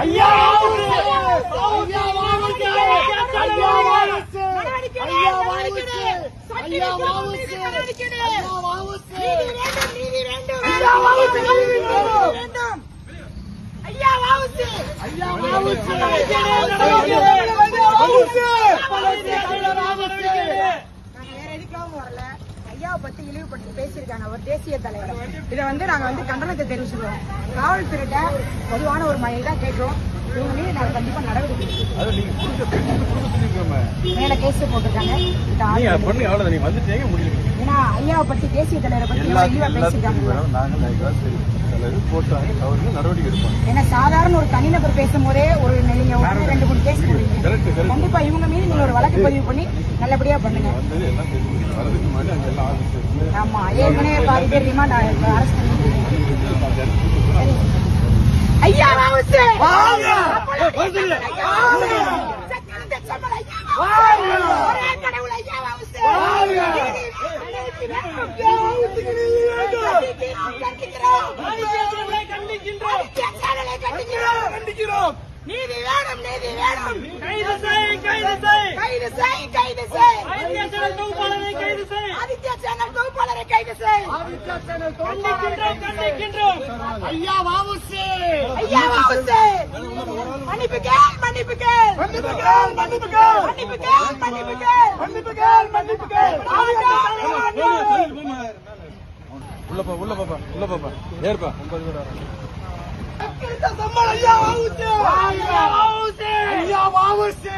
ஐயா ஐயாவை பத்தி இழிவுபடுத்தி பேசியிருக்காங்க அவர் தேசிய தலைவர். இதை நாங்க கண்டனத்தை தெரிவிச்சிருக்கோம். காவல்துறையிட்ட பொதுவான ஒரு மழையை தான் கேட்கிறோம். இவங்க மீது நாங்க கண்டிப்பா நடவடிக்கை மேல கேஸ் போட்டிருக்காங்க. ஏன்னா ஐயாவை பத்தி தேசிய தலைவரை பத்தி இழிவா பேசியிருக்காங்க. ஏன்னா சாதாரண ஒரு தனிநபர் பேசும் போதே நீங்க 2-3 கேஸ் போடுறீங்க. கண்டிப்பா இவங்க மீது நீங்க ஒரு வழக்கு பதிவு பண்ணி நல்லபடியா பண்ணுங்க. ஆமா, ஏற்கனவே பாதி பேர் ரிமாண்ட் அரசு ஐயா நீதி வேணும், நீதி வேணும். கைது செய், கைது செய், கைது செய், கைது செய். ஆதித்யா சேனல் தொகுப்பாளரை கைது செய், ஆதித்யா சேனல் தொகுப்பாளரை கைது செய். ஆதித்யா சேனல் தொகுப்பாளரை கண்டிக்கின்றோம். ஐயா வாவுசி, ஐயா வாவுசி. மன்னிப்பு கேள், மன்னிப்பு கேள், மன்னிப்பு கேள், மன்னிப்பு கேள், மன்னிப்பு கேள், மன்னிப்பு கேள், மன்னிப்பு கேள், மன்னிப்பு கேள். உள்ள பாப்பா ஏற்பா 9 பேர் ஐயா வாவுசி, ஐயா வாவுசி, ஐயா வாவுசி.